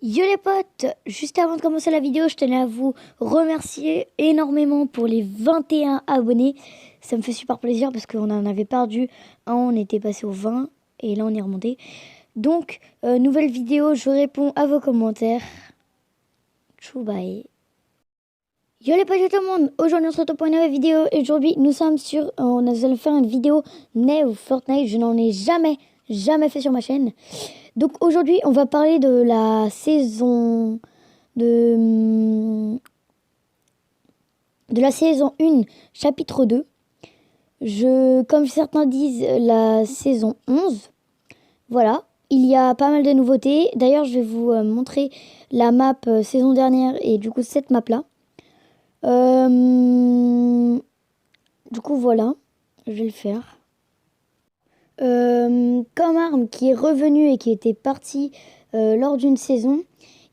Yo les potes, juste avant de commencer la vidéo, je tenais à vous remercier énormément pour les 21 abonnés. Ça me fait super plaisir parce qu'on en avait perdu un, on était passé aux 20 et là on est remonté. Donc, nouvelle vidéo, je réponds à vos commentaires. Tchou bye. Yo les potes de tout le monde, aujourd'hui on se retrouve pour une nouvelle vidéo et aujourd'hui nous sommes sur, on allait faire une vidéo Neo Fortnite, je n'en ai jamais fait sur ma chaîne. Donc aujourd'hui, on va parler de la saison de la saison 1, chapitre 2. Comme certains disent, la saison 11. Voilà, il y a pas mal de nouveautés. D'ailleurs, je vais vous montrer la map saison dernière et du coup cette map-là. Du coup, voilà, je vais le faire. Comme arme qui est revenue et qui était partie lors d'une saison,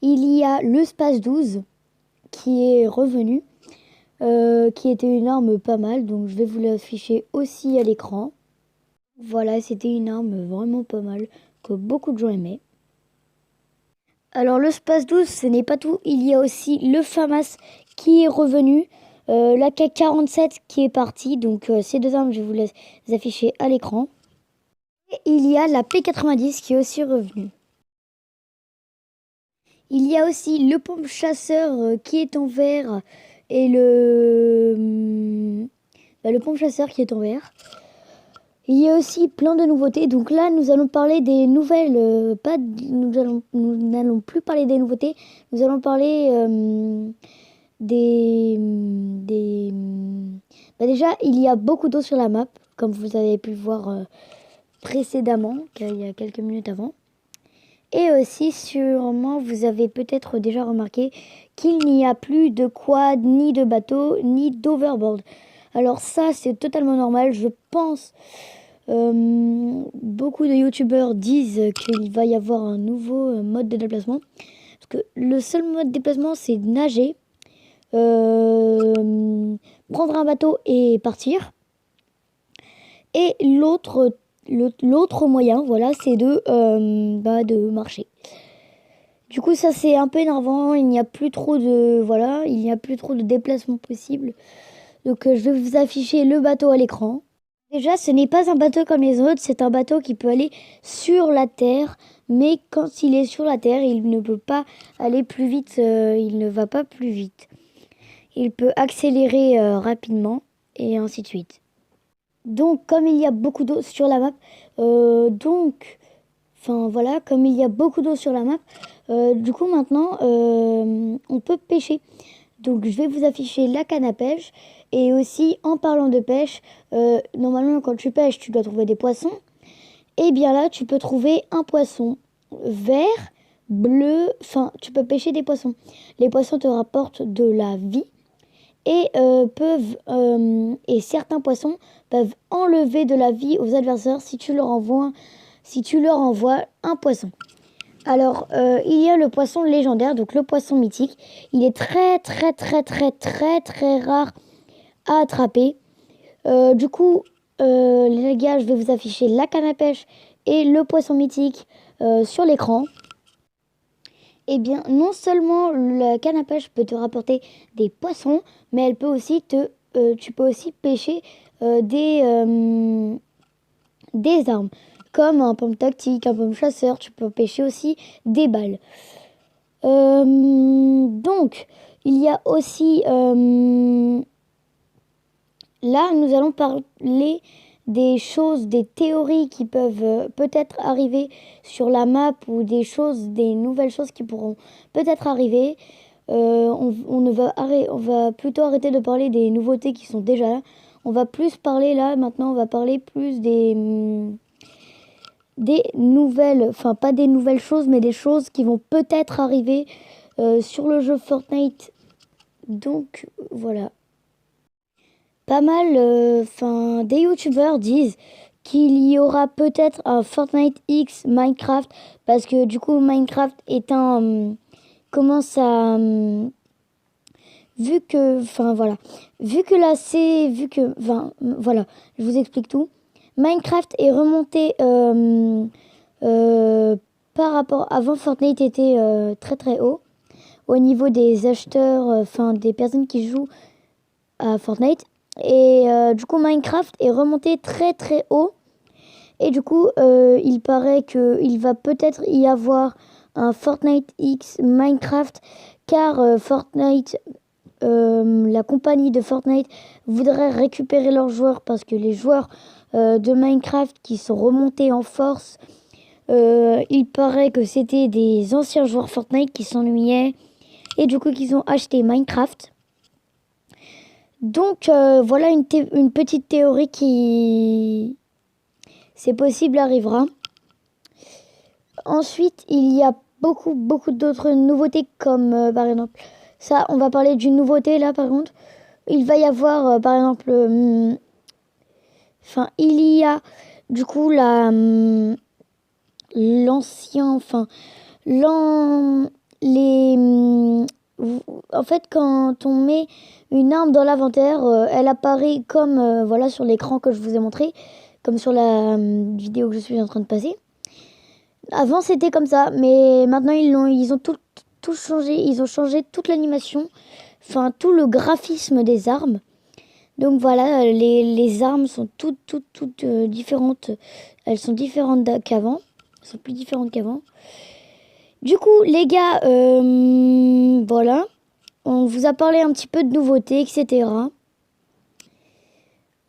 il y a le Space 12 qui est revenu, qui était une arme pas mal, donc je vais vous l'afficher aussi à l'écran. Voilà, c'était une arme vraiment pas mal, que beaucoup de gens aimaient. Alors le Space 12, ce n'est pas tout, il y a aussi le FAMAS qui est revenu, la K47 qui est partie, donc ces deux armes, je vais vous les afficher à l'écran. Il y a la P90 qui est aussi revenue. Il y a aussi le pompe chasseur qui est en vert et le pompe chasseur qui est en vert. Il y a aussi plein de nouveautés. Donc là, nous allons parler des nouvelles. Nous n'allons plus parler des nouveautés. Nous allons parler déjà, il y a beaucoup d'eau sur la map, comme vous avez pu le voir précédemment, il y a quelques minutes avant. Et aussi, sûrement, vous avez peut-être déjà remarqué qu'il n'y a plus de quad, ni de bateau, ni d'overboard. Alors ça, c'est totalement normal. Je pense, beaucoup de youtubeurs disent qu'il va y avoir un nouveau mode de déplacement. Parce que le seul mode de déplacement, c'est nager, prendre un bateau et partir. Et l'autre moyen, voilà, c'est de marcher. Du coup, ça c'est un peu énervant. Il n'y a plus trop de déplacements possibles. Donc, je vais vous afficher le bateau à l'écran. Déjà, ce n'est pas un bateau comme les autres. C'est un bateau qui peut aller sur la terre. Mais quand il est sur la terre, il ne peut pas aller plus vite. Il ne va pas plus vite. Il peut accélérer rapidement et ainsi de suite. Donc, comme il y a beaucoup d'eau sur la map, comme il y a beaucoup d'eau sur la map, du coup maintenant, on peut pêcher. Donc, je vais vous afficher la canne à pêche. Et aussi, en parlant de pêche, normalement, quand tu pêches, tu dois trouver des poissons. Et bien là, tu peux trouver un poisson vert, bleu, tu peux pêcher des poissons. Les poissons te rapportent de la vie. Et certains poissons peuvent enlever de la vie aux adversaires si tu leur envoies un poisson. Alors, il y a le poisson légendaire, donc le poisson mythique. Il est très rare à attraper. Du coup, les gars, je vais vous afficher la canne à pêche et le poisson mythique sur l'écran. Eh bien, non seulement la canne à pêche peut te rapporter des poissons, mais elle peut aussi tu peux aussi pêcher des armes, comme un pompe tactique, un pompe chasseur. Tu peux pêcher aussi des balles. Donc, il y a aussi là, nous allons parler des choses, des théories qui peuvent peut-être arriver sur la map ou des nouvelles choses qui pourront peut-être arriver. On va plutôt arrêter de parler des nouveautés qui sont déjà là. On va plus parler là, maintenant, on va parler plus des nouvelles, enfin pas des nouvelles choses, mais des choses qui vont peut-être arriver sur le jeu Fortnite. Donc, voilà. Pas mal, des youtubeurs disent qu'il y aura peut-être un Fortnite X Minecraft parce que du coup Minecraft est commence à je vous explique tout. Minecraft est remonté par rapport avant, Fortnite était très très haut au niveau des acheteurs, enfin des personnes qui jouent à Fortnite. Et du coup, Minecraft est remonté très très haut. Et du coup, il paraît qu'il va peut-être y avoir un Fortnite X Minecraft, car Fortnite, la compagnie de Fortnite voudrait récupérer leurs joueurs parce que les joueurs de Minecraft qui sont remontés en force, il paraît que c'était des anciens joueurs Fortnite qui s'ennuyaient et du coup qu'ils ont acheté Minecraft. Donc voilà une petite théorie qui, c'est possible, arrivera. Ensuite, il y a beaucoup d'autres nouveautés comme par exemple, ça on va parler d'une nouveauté là par contre. Il va y avoir par exemple, enfin il y a du coup l'ancien, enfin les, en fait quand on met une arme dans l'inventaire, elle apparaît comme voilà sur l'écran que je vous ai montré, comme sur la vidéo que je suis en train de passer. Avant c'était comme ça, mais maintenant ils ont tout changé, ils ont changé toute l'animation, enfin tout le graphisme des armes. Donc voilà, les armes sont toutes différentes, elles sont différentes qu'avant, elles sont plus différentes qu'avant. Du coup les gars, voilà, on vous a parlé un petit peu de nouveautés, etc.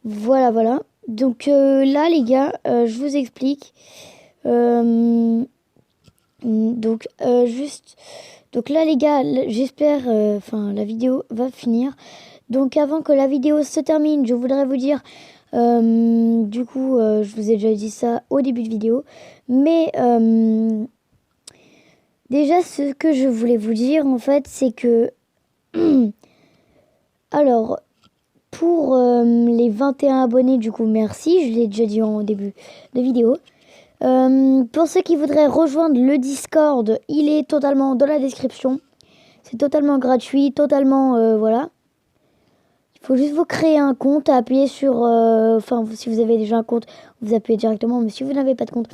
Voilà. Donc là les gars, je vous explique. Donc donc là les gars, j'espère, enfin la vidéo va finir. Donc avant que la vidéo se termine, je voudrais vous dire, du coup je vous ai déjà dit ça au début de vidéo, mais déjà ce que je voulais vous dire en fait c'est que alors pour les 21 abonnés, du coup merci, je l'ai déjà dit en début de vidéo. Pour ceux qui voudraient rejoindre le Discord, il est totalement dans la description. C'est totalement gratuit, totalement voilà. Il faut juste vous créer un compte, appuyer sur, enfin si vous avez déjà un compte, vous appuyez directement. Mais si vous n'avez pas de compte,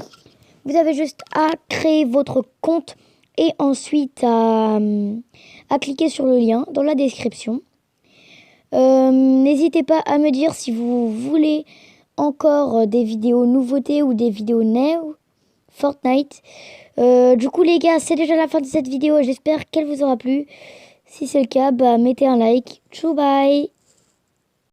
vous avez juste à créer votre compte et ensuite à cliquer sur le lien dans la description. N'hésitez pas à me dire si vous voulez encore des vidéos nouveautés ou des vidéos new Fortnite. Du coup les gars, c'est déjà la fin de cette vidéo. J'espère qu'elle vous aura plu. Si c'est le cas, bah mettez un like. Ciao, bye.